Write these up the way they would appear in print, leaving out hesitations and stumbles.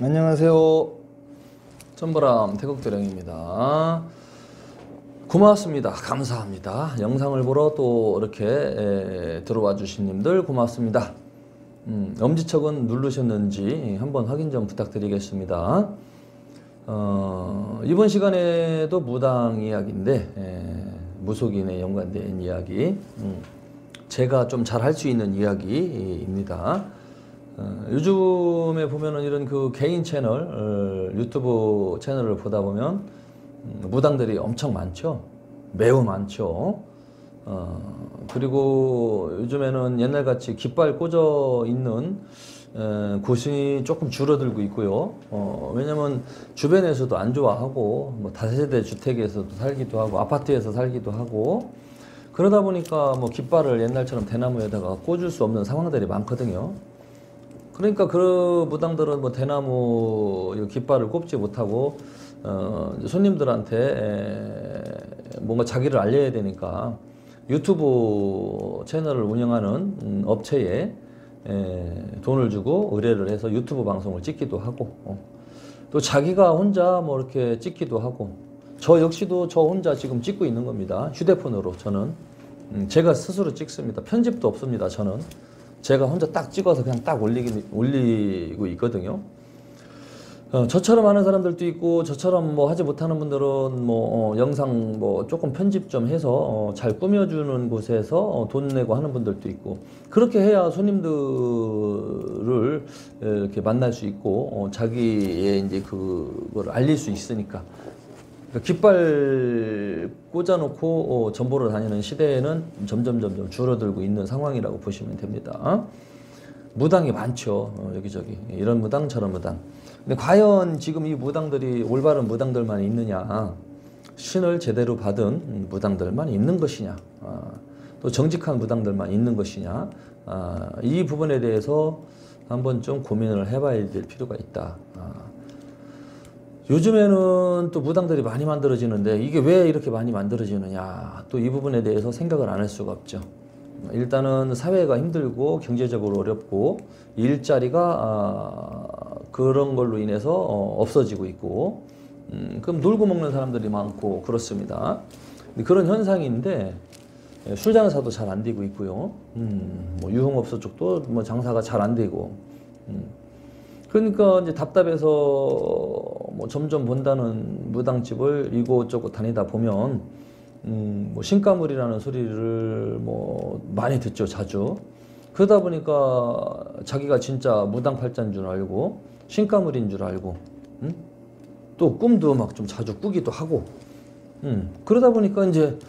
안녕하세요. 천보람 태국도령입니다. 고맙습니다. 감사합니다. 영상을 보러 또 이렇게 들어와 주신 님들 고맙습니다. 엄지척은 누르셨는지 한번 확인 좀 부탁드리겠습니다. 이번 시간에도 무당 이야기인데 무속인에 연관된 이야기, 제가 좀 잘 할 수 있는 이야기입니다. 요즘에 보면은 이런 그 개인 채널, 유튜브 채널을 보다 보면 무당들이 엄청 많죠. 매우 많죠. 그리고 요즘에는 옛날같이 깃발 꽂아 있는 곳이 조금 줄어들고 있고요. 왜냐면 주변에서도 안 좋아하고, 뭐 다세대 주택에서도 살기도 하고, 아파트에서 살기도 하고, 그러다 보니까 뭐 깃발을 옛날처럼 대나무에다가 꽂을 수 없는 상황들이 많거든요. 그러니까 그 무당들은 뭐 대나무 깃발을 꼽지 못하고 손님들한테 뭔가 자기를 알려야 되니까 유튜브 채널을 운영하는 업체에 돈을 주고 의뢰를 해서 유튜브 방송을 찍기도 하고, 또 자기가 혼자 뭐 이렇게 찍기도 하고, 저 역시도 저 혼자 지금 찍고 있는 겁니다. 휴대폰으로. 저는 제가 스스로 찍습니다. 편집도 없습니다. 저는 제가 혼자 딱 찍어서 그냥 딱 올리고 있거든요. 저처럼 하는 사람들도 있고, 저처럼 뭐 하지 못하는 분들은 뭐 영상 뭐 조금 편집 좀 해서 잘 꾸며주는 곳에서 돈 내고 하는 분들도 있고, 그렇게 해야 손님들을 이렇게 만날 수 있고, 자기의 이제 그걸 알릴 수 있으니까. 그러니까 깃발 꽂아놓고 전보러 다니는 시대에는 점점 줄어들고 있는 상황이라고 보시면 됩니다. 무당이 많죠. 여기저기. 이런 무당 저런 무당. 근데 과연 지금 이 무당들이 올바른 무당들만 있느냐, 신을 제대로 받은 무당들만 있는 것이냐, 또 정직한 무당들만 있는 것이냐, 이 부분에 대해서 한번 좀 고민을 해봐야 될 필요가 있다. 요즘에는 또 무당들이 많이 만들어지는데 이게 왜 이렇게 많이 만들어지느냐, 또 이 부분에 대해서 생각을 안 할 수가 없죠. 일단은 사회가 힘들고 경제적으로 어렵고 일자리가 그런 걸로 인해서 없어지고 있고, 그럼 놀고 먹는 사람들이 많고 그렇습니다. 그런 현상인데 술 장사도 잘 안 되고 있고요. 뭐 유흥업소 쪽도 뭐 장사가 잘 안 되고, 그러니까 이제 답답해서 뭐 점점 본다는 무당집을 이곳저곳 다니다 보면 뭐 신가물이라는 소리를 뭐 많이 듣죠, 자주. 그러다 보니까 자기가 진짜 무당팔자인 줄 알고 신가물인 줄 알고, 또 꿈도 막 좀 자주 꾸기도 하고, 그러다 보니까 이제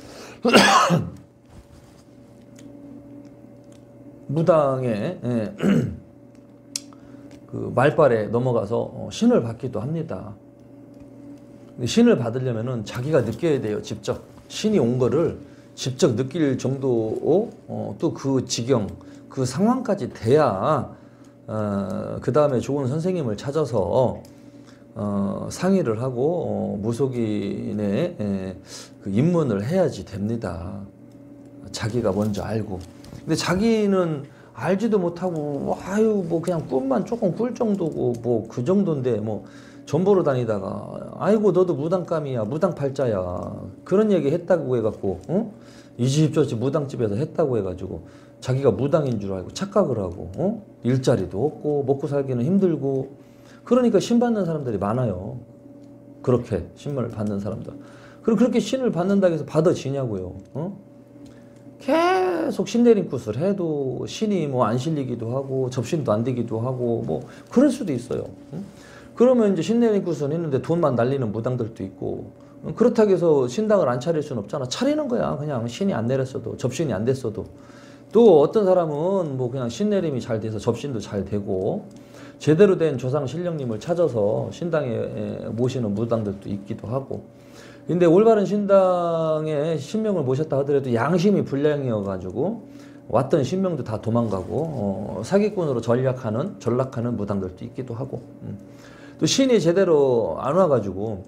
무당의 그 말발에 넘어가서 신을 받기도 합니다. 신을 받으려면은 자기가 느껴야 돼요. 직접 신이 온 거를 직접 느낄 정도, 또 그 지경, 그 상황까지 돼야 그 다음에 좋은 선생님을 찾아서 상의를 하고 무속인의 그 입문을 해야지 됩니다. 자기가 먼저 알고. 근데 자기는 알지도 못하고, 아유 뭐 그냥 꿈만 조금 꿀 정도고 뭐 그 정도인데, 뭐 전보러 다니다가 아이고 너도 무당감이야, 무당팔자야, 그런 얘기 했다고 해갖고, 이 집 저 집 무당집에서 했다고 해가지고 자기가 무당인 줄 알고 착각을 하고, 일자리도 없고 먹고 살기는 힘들고, 그러니까 신 받는 사람들이 많아요. 그렇게 신문을 받는 사람들. 그럼 그렇게 신을 받는다고 해서 받아지냐고요. 계속 신내림굿을 해도 신이 뭐 안 실리기도 하고 접신도 안 되기도 하고 뭐 그럴 수도 있어요. 그러면 이제 신내림굿은 했는데 돈만 날리는 무당들도 있고, 그렇다고 해서 신당을 안 차릴 수는 없잖아. 차리는 거야. 그냥 신이 안 내렸어도, 접신이 안 됐어도. 또 어떤 사람은 뭐 그냥 신내림이 잘 돼서 접신도 잘 되고 제대로 된 조상 신령님을 찾아서 신당에 모시는 무당들도 있기도 하고. 근데 올바른 신당에 신명을 모셨다 하더라도 양심이 불량이어가지고 왔던 신명도 다 도망가고, 사기꾼으로 전락하는 무당들도 있기도 하고, 또 신이 제대로 안 와가지고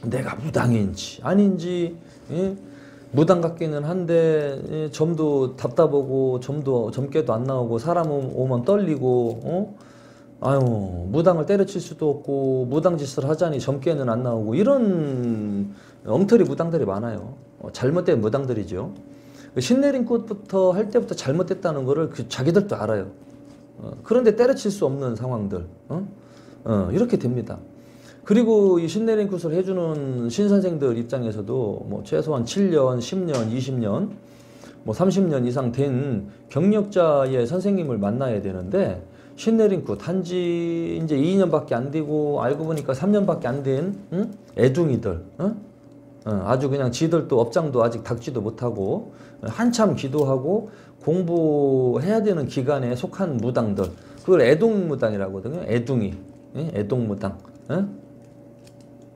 내가 무당인지 아닌지, 무당 같기는 한데 점도 답답하고 점도 점괘도 안 나오고 사람 오면 떨리고, 아유, 무당을 때려칠 수도 없고 무당짓을 하자니 점괘는 안 나오고 이런 엉터리 무당들이 많아요. 잘못된 무당들이죠. 신내린 꽃부터 할 때부터 잘못됐다는 거를 자기들도 알아요. 그런데 때려칠 수 없는 상황들, 이렇게 됩니다. 그리고 이 신내린 꽃을 해주는 신선생들 입장에서도 뭐 최소한 7년, 10년, 20년, 뭐 30년 이상 된 경력자의 선생님을 만나야 되는데, 신내린 꽃 한지 이제 2년밖에 안 되고 알고 보니까 3년밖에 안 된 애둥이들, 아주 그냥 지들도 업장도 아직 닦지도 못하고 한참 기도하고 공부해야 되는 기간에 속한 무당들, 그걸 애동무당이라고 하거든요. 애둥이, 애동무당.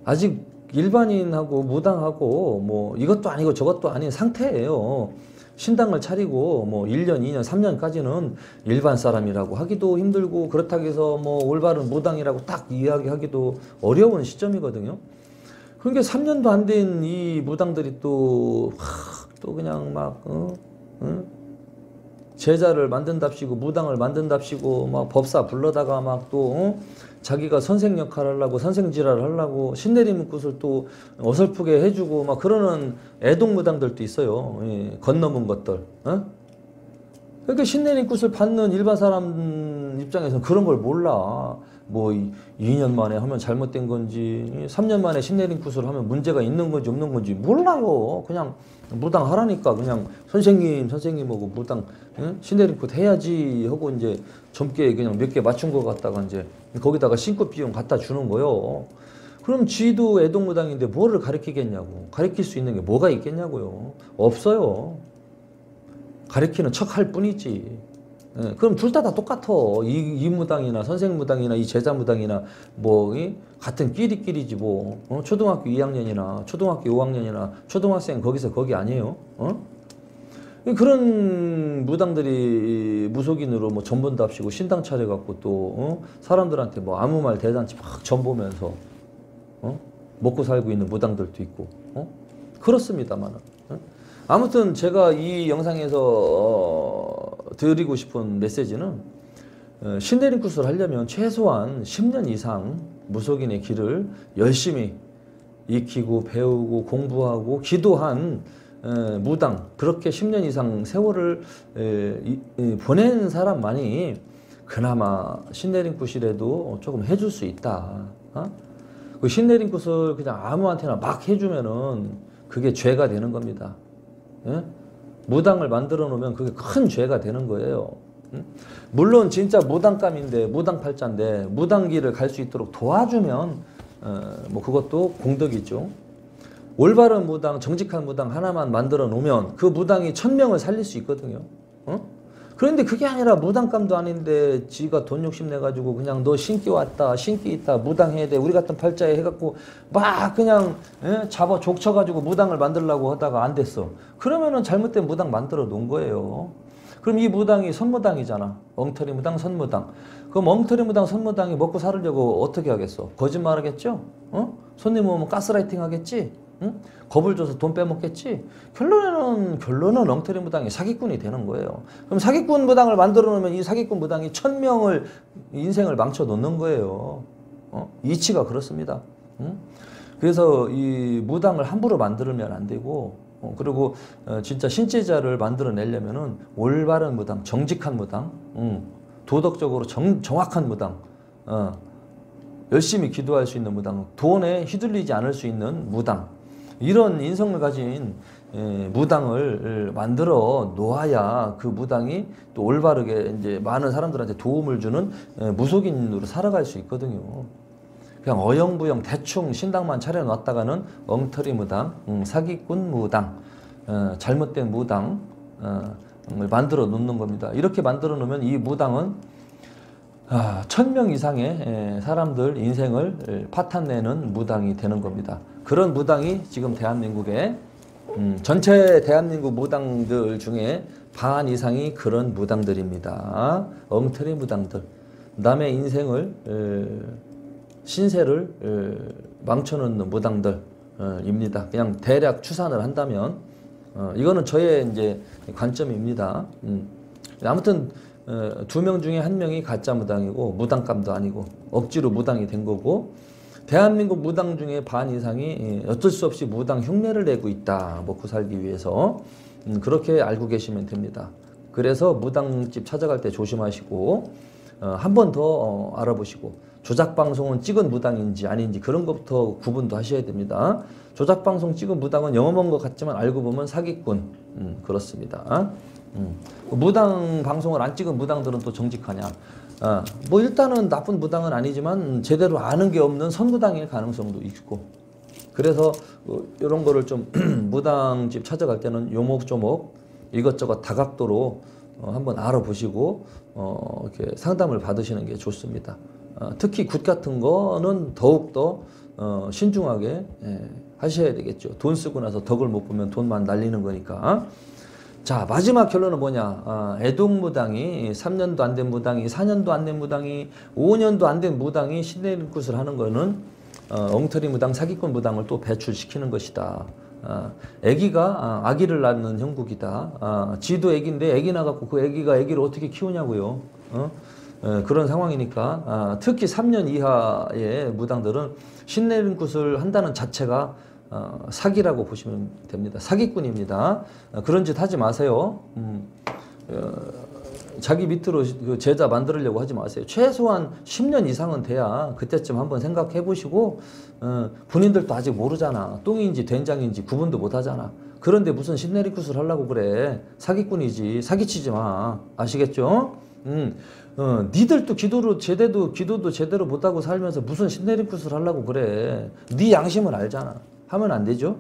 아직 일반인하고 무당하고 뭐 이것도 아니고 저것도 아닌 상태예요. 신당을 차리고 뭐 1년, 2년, 3년까지는 일반 사람이라고 하기도 힘들고, 그렇다고 해서 뭐 올바른 무당이라고 딱 이야기하기도 어려운 시점이거든요. 그러니까 3년도 안 된 이 무당들이 또 그냥 막 제자를 만든답시고 무당을 만든답시고 막 법사 불러다가 막 또 자기가 선생 역할 하려고 선생지랄 하려고 신내림 꽃을 또 어설프게 해주고 막 그러는 애동무당들도 있어요. 예, 건너문 것들. 그러니까 신내림 꽃을 받는 일반 사람 입장에서는 그런 걸 몰라. 뭐 2년 만에 하면 잘못된 건지 3년 만에 신내림 꽃을 하면 문제가 있는 건지 없는 건지 몰라요. 그냥 무당 하라니까 그냥 선생님하고 무당 신내림 꽃 해야지 하고 이제 젊게 그냥 몇 개 맞춘 거 갖다가 이제 거기다가 신고 비용 갖다 주는 거요. 그럼 쥐도 애동무당인데 뭐를 가르치겠냐고. 가르칠 수 있는 게 뭐가 있겠냐고요. 없어요. 가르치는 척 할 뿐이지. 예, 그럼 둘 다 똑같아. 이 무당이나 선생무당이나 이 제자무당이나 뭐 같은 끼리끼리지 뭐. 초등학교 2학년이나 초등학교 5학년이나 초등학생 거기서 거기 아니에요. 그런 무당들이 무속인으로 뭐 전본답시고 신당 차려갖고 또 사람들한테 뭐 아무 말 대잔치 막 전보면서 먹고 살고 있는 무당들도 있고 그렇습니다만은. 아무튼 제가 이 영상에서 드리고 싶은 메시지는 신내림 꽃을 하려면 최소한 10년 이상 무속인의 길을 열심히 익히고 배우고 공부하고 기도한 무당, 그렇게 10년 이상 세월을 보낸 사람만이 그나마 신내림 꽃이라도 조금 해줄 수 있다. 그 신내림 꽃을 그냥 아무한테나 막 해주면은 그게 죄가 되는 겁니다. 예? 무당을 만들어 놓으면 그게 큰 죄가 되는 거예요. 물론 진짜 무당감인데 무당팔자인데 무당길을 갈 수 있도록 도와주면 뭐 그것도 공덕이죠. 올바른 무당, 정직한 무당 하나만 만들어 놓으면 그 무당이 1000명을 살릴 수 있거든요. 그런데 그게 아니라 무당감도 아닌데 지가 돈 욕심 내가지고 그냥 너 신기 왔다 신기 있다 무당해야 돼 우리 같은 팔자에 해갖고 막 그냥 잡아 족쳐가지고 무당을 만들려고 하다가 안 됐어. 그러면은 잘못된 무당 만들어 놓은 거예요. 그럼 이 무당이 선무당이잖아. 엉터리 무당, 선무당. 그럼 엉터리 무당, 선무당이 먹고 살으려고 어떻게 하겠어? 거짓말 하겠죠? 손님 오면 가스라이팅 하겠지? 겁을 줘서 돈 빼먹겠지? 결론은 엉터리 무당이 사기꾼이 되는 거예요. 그럼 사기꾼 무당을 만들어 놓으면 이 사기꾼 무당이 1000명을 인생을 망쳐 놓는 거예요. 이치가 그렇습니다. 그래서 이 무당을 함부로 만들면 안 되고 그리고 진짜 신제자를 만들어내려면은 올바른 무당, 정직한 무당, 도덕적으로 정확한 무당, 열심히 기도할 수 있는 무당, 돈에 휘둘리지 않을 수 있는 무당, 이런 인성을 가진 무당을 만들어 놓아야 그 무당이 또 올바르게 이제 많은 사람들한테 도움을 주는 무속인으로 살아갈 수 있거든요. 그냥 어영부영 대충 신당만 차려놨다가는 엉터리 무당, 사기꾼 무당, 잘못된 무당을 만들어 놓는 겁니다. 이렇게 만들어 놓으면 이 무당은 1000명 이상의 사람들 인생을 파탄내는 무당이 되는 겁니다. 그런 무당이 지금 대한민국에 전체 대한민국 무당들 중에 반 이상이 그런 무당들입니다. 엉터리 무당들. 남의 인생을 신세를 망쳐놓는 무당들입니다. 그냥 대략 추산을 한다면 이거는 저의 이제 관점입니다. 아무튼 두 명 중에 한 명이 가짜 무당이고 무당감도 아니고 억지로 무당이 된 거고 대한민국 무당 중에 반 이상이 어쩔 수 없이 무당 흉내를 내고 있다. 먹고 살기 위해서. 그렇게 알고 계시면 됩니다. 그래서 무당집 찾아갈 때 조심하시고 한 번 더 알아보시고 조작방송은 찍은 무당인지 아닌지 그런 것부터 구분도 하셔야 됩니다. 조작방송 찍은 무당은 영험한 것 같지만 알고 보면 사기꾼. 그렇습니다. 무당 방송을 안 찍은 무당들은 또 정직하냐. 뭐 일단은 나쁜 무당은 아니지만 제대로 아는 게 없는 선무당일 가능성도 있고 그래서 이런 거를 좀 무당집 찾아갈 때는 요목조목 이것저것 다각도로 한번 알아보시고 이렇게 상담을 받으시는 게 좋습니다. 특히 굿 같은 거는 더욱더 신중하게 하셔야 되겠죠. 돈 쓰고 나서 덕을 못 보면 돈만 날리는 거니까. 자, 마지막 결론은 뭐냐. 애동무당이 3년도 안 된 무당이 4년도 안 된 무당이 5년도 안 된 무당이 신내림 굿을 하는 거는 엉터리 무당 사기꾼 무당을 또 배출시키는 것이다. 애기가 아기를 낳는 형국이다. 지도 애기인데 애기 낳아갖고 그 애기가 애기를 어떻게 키우냐고요. 그런 상황이니까 특히 3년 이하의 무당들은 신내림 굿을 한다는 자체가 사기라고 보시면 됩니다. 사기꾼입니다. 그런 짓 하지 마세요. 자기 밑으로 그 제자 만들려고 하지 마세요. 최소한 10년 이상은 돼야 그때쯤 한번 생각해 보시고 본인들도 아직 모르잖아. 똥인지 된장인지 구분도 못 하잖아. 그런데 무슨 신내리굿을 하려고 그래. 사기꾼이지. 사기치지 마. 아시겠죠? 니들도 기도도 제대로 못하고 살면서 무슨 신내리굿을 하려고 그래. 네 양심을 알잖아. 하면 안 되죠.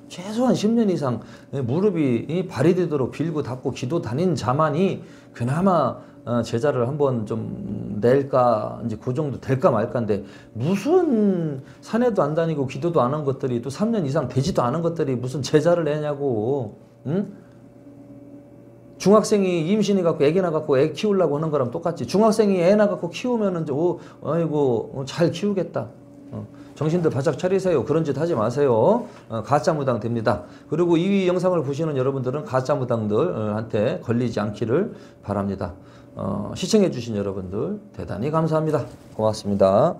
최소한 10년 이상 무릎이 발이 되도록 빌고 닦고 기도 다닌 자만이 그나마 제자를 한번 좀 낼까 이제 그 정도 될까 말까인데 무슨 산에도 안 다니고 기도도 안 한 것들이 또 3년 이상 되지도 않은 것들이 무슨 제자를 내냐고. 응? 중학생이 임신해 갖고 애기 낳아갖고 애 키우려고 하는 거랑 똑같지. 중학생이 애 낳아갖고 키우면은 아이고 잘 키우겠다. 정신들 바짝 차리세요. 그런 짓 하지 마세요. 가짜 무당 됩니다. 그리고 이 영상을 보시는 여러분들은 가짜 무당들한테 걸리지 않기를 바랍니다. 시청해 주신 여러분들 대단히 감사합니다. 고맙습니다.